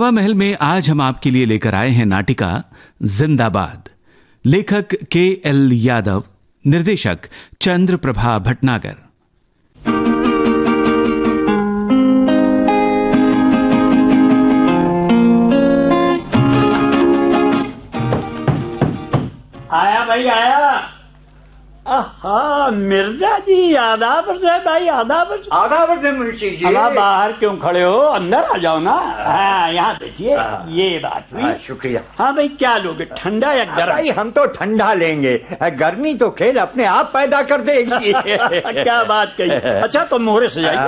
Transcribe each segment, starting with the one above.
हवा महल में आज हम आपके लिए लेकर आए हैं नाटिका जिंदाबाद। लेखक KL यादव, निर्देशक चंद्र प्रभा भटनागर। आया भाई आया। आहा मिर्जा जी, आदाब भाई, आदाब मुंशी जी। अब बाहर क्यों खड़े हो, अंदर आ जाओ ना। हाँ यहाँ बैठिए। ये बात हुई। शुक्रिया। हाँ भाई, क्या लोगे, ठंडा या गर्म? भाई हम तो ठंडा लेंगे, गर्मी तो खेल अपने आप पैदा कर देगी। क्या बात कही। अच्छा तो मोहरे से जाइए।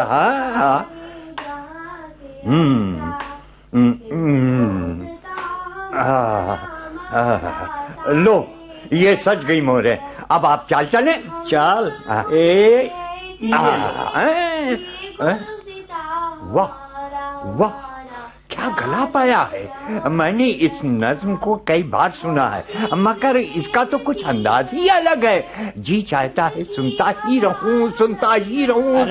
लो ये सज गई मोहरे, अब आप चाल चलें। चाल वाह वाह, क्या गला पाया है। मैंने इस नज्म को कई बार सुना है, मगर इसका तो कुछ अंदाज ही अलग है। जी चाहता है सुनता ही रहूं, सुनता ही रहूं।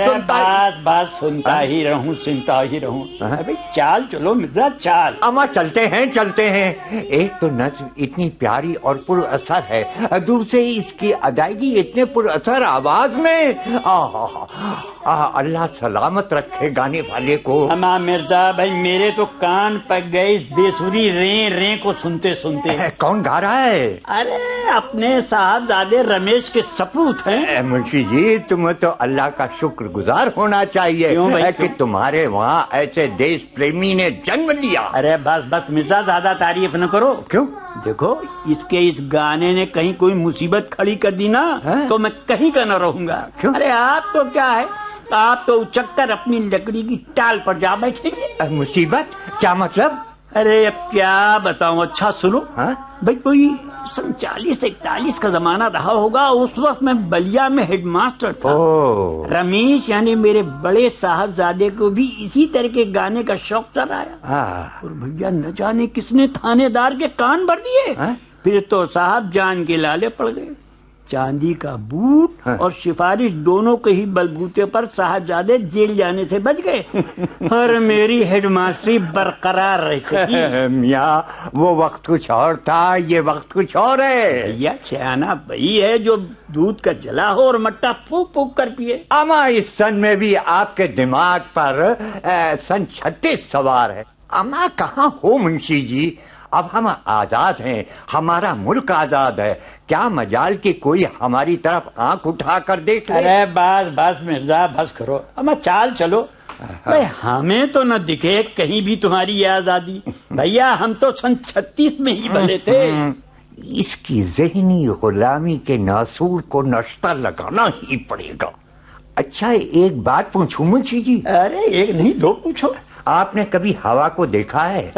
बात सुनता ही रहूं, सुनता ही रहूं। अबे चाल चलो मिर्जा, चाल। अमा चलते हैं। एक तो नज्म इतनी प्यारी और पुर असर है, दूसरे इसकी अदायगी इतने पुर असर आवाज में। अल्लाह सलामत रखे गाने वाले को। अमा मिर्जा भाई, मेरे तो कान पक गए इस बेसुरी रे को सुनते सुनते। कौन गा रहा है? अरे अपने साहबजादे रमेश के सपूत हैं। मुंशी जी, तुम्हें तो अल्लाह का शुक्रगुजार होना चाहिए कि तुम्हारे वहाँ ऐसे देश प्रेमी ने जन्म लिया। अरे बस मिर्जा, ज्यादा तारीफ न करो। क्यों? देखो इसके इस गाने ने कहीं कोई मुसीबत खड़ी कर दी ना तो मैं कहीं का न रहूंगा। क्यों? अरे आप तो क्या है, आप तो उचक्कर अपनी लकड़ी की टाल पर जा बैठेंगे। मुसीबत? क्या मतलब? अरे अब क्या बताऊं। अच्छा सुनो। भाई कोई 40-41 का जमाना रहा होगा। उस वक्त मैं बलिया में हेडमास्टर था। रमेश यानी मेरे बड़े साहबजादे को भी इसी तरह के गाने का शौक चढ़ आया। और भैया न जाने किसने थानेदार के कान भर दिए। फिर तो साहब जान के लाले पड़ गए। चांदी का बूट और सिफारिश दोनों के ही बलबूते पर साहबजादे जेल जाने से बच गए और मेरी हेडमास्टरी बरकरार रही। मियाँ वो वक्त कुछ और था, ये वक्त कुछ और है। भैया सियाना वही है जो दूध का जला हो और मट्टा फूक फूक कर पिए। अमा इस सन में भी आपके दिमाग पर सन 36 सवार है। अमा कहाँ हो मुंशी जी? अब हम आजाद हैं, हमारा मुल्क आजाद है। क्या मजाल कि कोई हमारी तरफ आंख उठा कर देख ले। अरे बस मिर्जा, बस करो। अम्मा चाल चलो। भाई हमें तो न दिखे कहीं भी तुम्हारी ये आजादी। भैया हम तो सन 36 में ही बने थे। इसकी ज़हनी गुलामी के नासूर को नश्ता लगाना ही पड़ेगा। अच्छा एक बात पूछूं मुंशी जी? अरे एक नहीं दो पूछो। आपने कभी हवा को देखा है?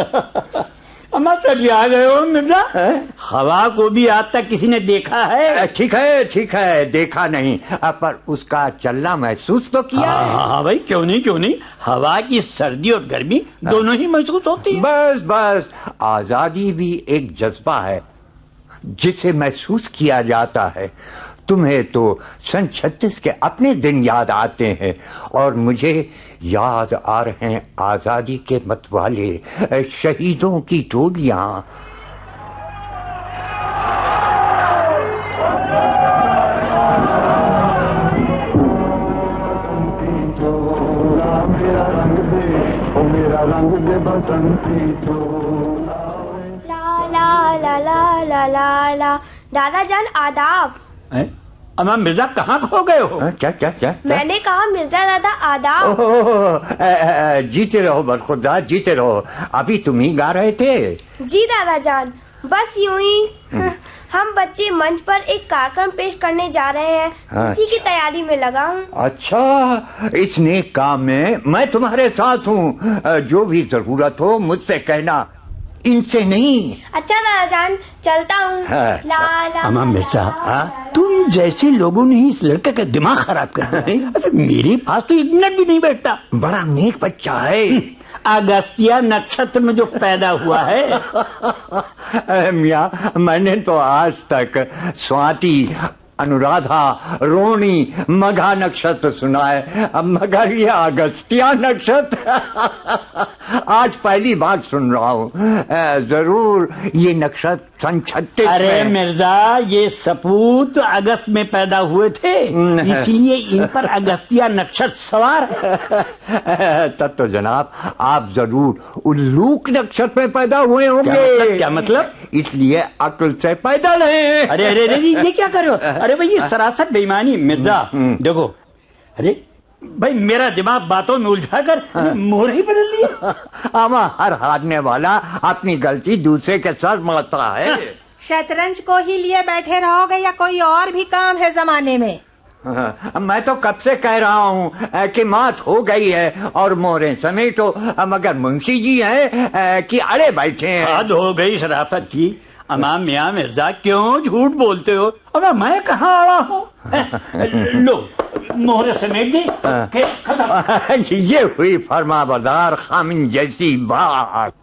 अम्मा चलिए आ गए हो मिर्जा। हवा को भी आज तक किसी ने देखा है? ठीक है देखा नहीं, पर उसका चलना महसूस तो किया है। हाँ भाई, क्यों नहीं। हवा की सर्दी और गर्मी दोनों ही महसूस होती है। बस आजादी भी एक जज्बा है जिसे महसूस किया जाता है। तुम्हें तो सन 36 के अपने दिन याद आते हैं और मुझे याद आ रहे हैं आजादी के मतवाले, शहीदों की टोलियां। ला दादा जान आदाब। अम्मा मिर्जा कहाँ खो गए हो? क्या? मैंने कहा मिर्जा दादा आदाब। जीते रहो बरखुदा, जीते रहो। अभी तुम ही गा रहे थे? जी दादा जान, बस यूं ही। हम बच्चे मंच पर एक कार्यक्रम पेश करने जा रहे हैं, उसी की तैयारी में लगा हूँ। अच्छा, इस नेक काम में मैं तुम्हारे साथ हूँ। जो भी जरूरत हो मुझसे कहना, इनसे नहीं। अच्छा दादा जान, चलता हूँ। अम्मा मिर्जा, तुम जैसे लोगों ने इस लड़के का दिमाग खराब कर दिया। मेरे पास तो 1 मिनट भी नहीं बैठता। बड़ा नेक बच्चा है। अगस्त्या नक्षत्र में जो पैदा हुआ है। मियाँ मैंने तो आज तक स्वाति, अनुराधा, रोणी, मघा नक्षत्र सुना है, मगर ये अगस्त्या नक्षत्र आज पहली बार सुन रहा हूँ। जरूर ये नक्षत्र सन 36। अरे मिर्जा, ये सपूत अगस्त में पैदा हुए थे, इसलिए इन पर अगस्तिया नक्षत्र सवार है। तब तो जनाब आप जरूर उल्लूक नक्षत्र में पैदा हुए होंगे। क्या मतलब? इसलिए अक्ल से पैदा नहीं। अरे अरे अरे, ये क्या कर रहे हो? अरे भाई, ये सरासर बेईमानी। मिर्जा देखो, अरे भाई मेरा दिमाग बातों में उलझा कर मोहर ही बदल दिया। आमा हर हारने वाला अपनी गलती दूसरे के सर मारता है। शतरंज को ही लिए बैठे रहोगे या कोई और भी काम है जमाने में? मैं तो कब से कह रहा हूँ कि मात हो गई है और मोहरें समेटो, मगर मुंशी जी हैं कि अड़े बैठे हैं। हद हो गई शराफत की। अमाम मियाँ मिर्जा, क्यों झूठ बोलते हो? अब मैं कहाँ आया हूँ? लो मोहरे समेट दे। ये हुई फरमाबरदार खामिन जैसी बात।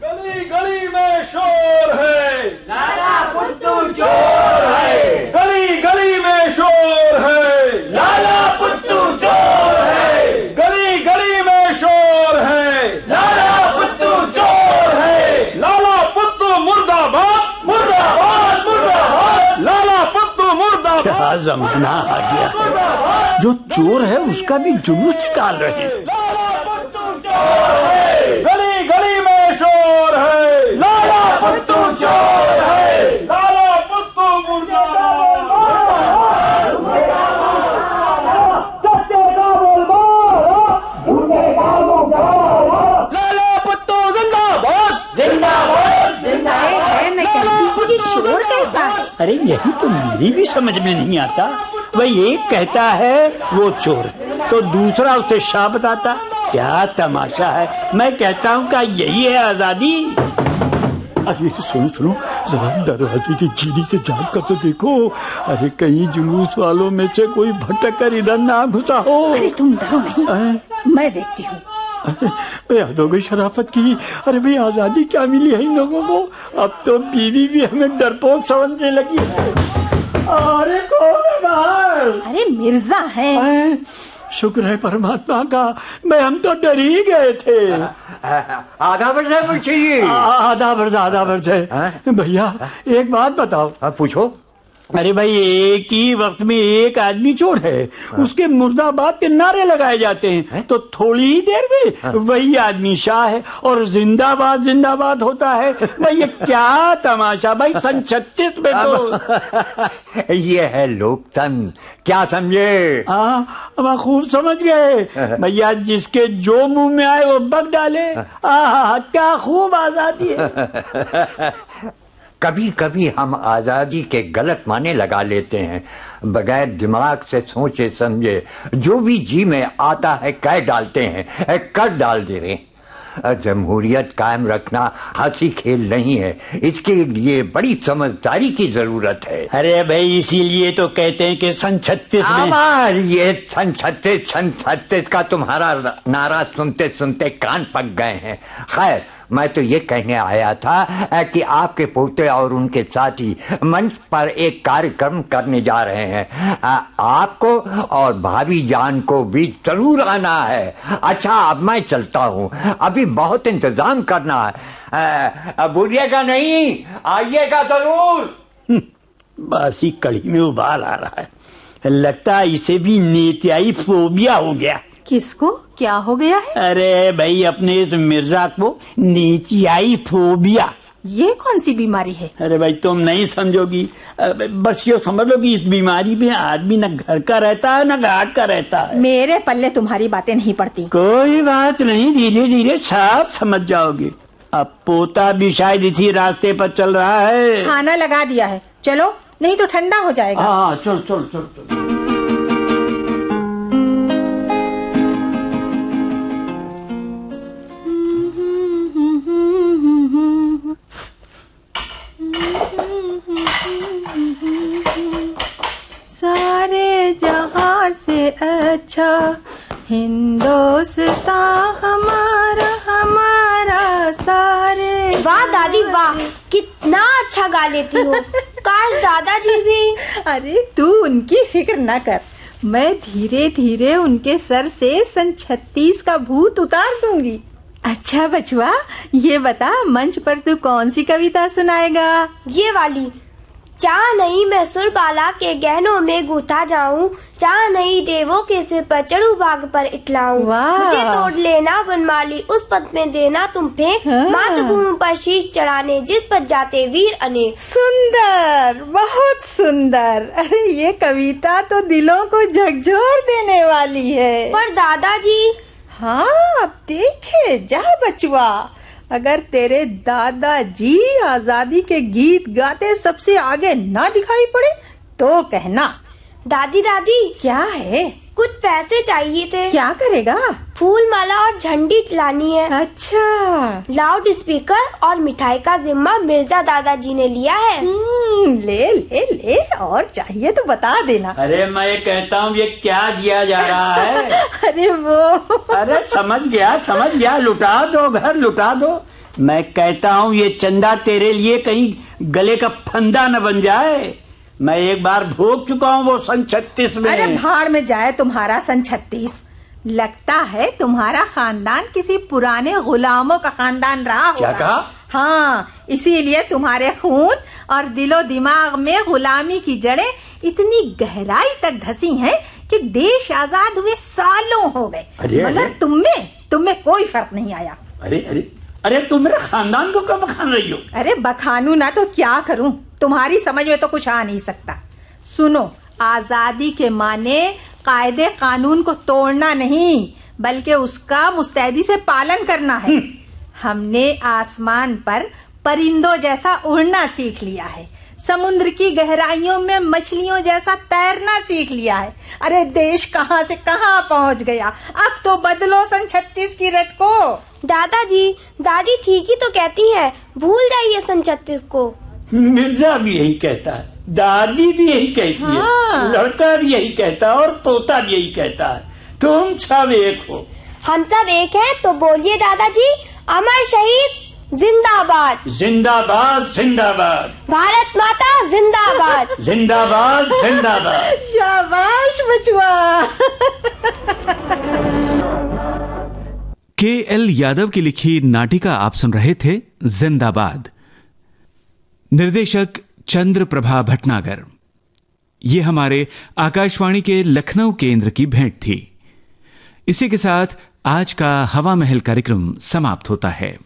गली गली में शोर है, लाला पुत्तू चोर है। गली गली में शोर है, लाला पुत्तू चोर है। गली गली में शोर है, लाला पुत्तू चोर है। लाला पुत्तू मुर्दाबाद, मुर्दाबाद मुर्दाबाद। लाला पुत्तू मुर्दाबाद। क्या जमाना आ गया है, जो चोर है उसका भी जुलूस निकाल रहे हैं। लाला पुत्तू चोर है, गली गली में शोर है, लाला पुत्तू चोर है। लाला पुत्तू मुर्दाबाद। लाला पुत्तू जिंदाबाद, जिंदाबाद जिंदाबाद। मैं कहती हूँ कि शोर कैसा है? अरे यही तो मेरी भी समझ में नहीं आता। वही एक कहता है वो चोर है, तो दूसरा उसे शाह बताता। क्या तमाशा है। मैं कहता हूँ क्या यही है आजादी? अरे सुनो सुनो, जरा दरवाजे की चीनी से झांक कर तो देखो। अरे कहीं जुलूस वालों में से कोई भटक कर इधर ना घुसा हो। अरे तुम डरो नहीं, मैं देखती हूँ। याद हो गई शराफत की। अरे भाई, आजादी क्या मिली है इन लोगों को? अब तो बीवी भी हमें डरपोक समझने लगी है। अरे कौन है बाहर? अरे मिर्जा है। शुक्र है परमात्मा का, मैं हम तो डर ही गए थे। आधा बरस है मुंशी जी। आधा वर्ष है। भैया एक बात बताओ। पूछो। अरे भाई, एक ही वक्त में एक आदमी चोर है, उसके मुर्दाबाद के नारे लगाए जाते हैं, तो थोड़ी ही देर में वही आदमी शाह है और जिंदाबाद जिंदाबाद होता है। भाई ये क्या तमाशा भाई, सन 36 में तो। ये है लोकतंत्र, क्या समझे? अब खूब समझ गए भैया। जिसके जो मुंह में आए वो बक डाले। क्या खूब आजादी है। कभी कभी हम आजादी के गलत माने लगा लेते हैं, बगैर दिमाग से सोचे समझे जो भी जी में आता है कह डालते हैं, कर डाल दे रहे। जमहूरियत कायम रखना हंसी खेल नहीं है, इसके लिए बड़ी समझदारी की जरूरत है। अरे भाई, इसीलिए तो कहते हैं कि सन 36 में। ये सन 36 का तुम्हारा नारा सुनते सुनते कान पक गए हैं। खैर, मैं तो ये कहने आया था कि आपके पोते और उनके साथी मंच पर एक कार्यक्रम करने जा रहे हैं। आपको और भाभी जान को भी जरूर आना है। अच्छा, अब मैं चलता हूँ, अभी बहुत इंतजाम करना है। भूलिएगा नहीं, आइएगा जरूर। बासी कड़ी में उबाल आ रहा है। लगता है इसे भी नेतियाई फोबिया हो गया। किसको क्या हो गया है? अरे भाई, अपने इस मिर्जा को नेतियाई फोबिया। ये कौन सी बीमारी है? अरे भाई, तुम नहीं समझोगी। बस ये समझ लो कि इस बीमारी में आदमी न घर का रहता है न घाट का रहता है। मेरे पल्ले तुम्हारी बातें नहीं पड़ती। कोई बात नहीं, धीरे धीरे सब समझ जाओगे। अब पोता भी शायद इसी रास्ते पर चल रहा है। खाना लगा दिया है, चलो नहीं तो ठंडा हो जाएगा। हाँ, चल चल चल चल। सारे जहां से अच्छा हिंदुस्तान हमारा, हमारा सारे। वाह दादी वाह, कितना इतना अच्छा गा लेती हो। काश दादाजी भी। अरे तू उनकी फिक्र न कर, मैं धीरे धीरे उनके सर से सन 36 का भूत उतार दूंगी। अच्छा बचुआ, ये बता मंच पर तू कौन सी कविता सुनाएगा? ये वाली। चाह नहीं मैं सुरबाला के गहनों में गूथा जाऊं, चाह नहीं देवों के सिर पर चढ़ू भाग पर इठलाऊं, मुझे तोड़ लेना बनमाली उस पद में देना तुम फेंक, मातृभूमि पर शीश चढ़ाने जिस पर जाते वीर अनेक। सुंदर, बहुत सुंदर। अरे ये कविता तो दिलों को झकझोर देने वाली है। पर दादाजी। हाँ, अब देखे जा बचुआ, अगर तेरे दादाजी आजादी के गीत गाते सबसे आगे ना दिखाई पड़े तो कहना। दादी दादी। क्या है? कुछ पैसे चाहिए थे। क्या करेगा? फूल माला और झंडी लानी है। अच्छा। लाउड स्पीकर और मिठाई का जिम्मा मिर्जा दादाजी ने लिया है। ले ले ले, और चाहिए तो बता देना। अरे मैं कहता हूँ ये क्या दिया जा रहा है? अरे वो। अरे समझ गया, लुटा दो, घर लुटा दो। मैं कहता हूँ ये चंदा तेरे लिए कहीं गले का फंदा न बन जाए। मैं एक बार भोग चुका हूँ वो सन 36 में। अरे भाड़ में जाए तुम्हारा सन 36। लगता है तुम्हारा खानदान किसी पुराने गुलामों का खानदान रहा होगा। क्या कहा? हाँ, इसीलिए तुम्हारे खून और दिलो दिमाग में गुलामी की जड़ें इतनी गहराई तक धसी हैं कि देश आजाद हुए सालों हो गए, मगर तुम्हें कोई फर्क नहीं आया। अरे तुम मेरे खानदान को क्यों बखान रही हो? अरे बखानू ना तो क्या करूं, तुम्हारी समझ में तो कुछ आ नहीं सकता। सुनो, आजादी के माने कायदे कानून को तोड़ना नहीं, बल्कि उसका मुस्तैदी से पालन करना है। हमने आसमान पर परिंदों जैसा उड़ना सीख लिया है, समुद्र की गहराइयों में मछलियों जैसा तैरना सीख लिया है। अरे देश कहां से कहां पहुंच गया। अब तो बदलो सन 36 की रट को। दादाजी, दादी ठीक ही तो कहती है, भूल जाइए सन 36 को। मिर्जा भी यही कहता है, दादी भी यही कहती है, लड़का भी यही कहता है और पोता भी यही कहता है। तुम सब एक हो। हम सब एक हैं, तो बोलिए दादाजी, अमर शहीद जिंदाबाद। जिंदाबाद जिंदाबाद। भारत माता जिंदाबाद। जिंदाबाद जिंदाबाद। शाबाश बचुआ। के.एल. यादव की लिखी नाटिका आप सुन रहे थे, जिंदाबाद। निर्देशक चंद्र प्रभा भटनागर। ये हमारे आकाशवाणी के लखनऊ केंद्र की भेंट थी। इसी के साथ आज का हवा महल कार्यक्रम समाप्त होता है।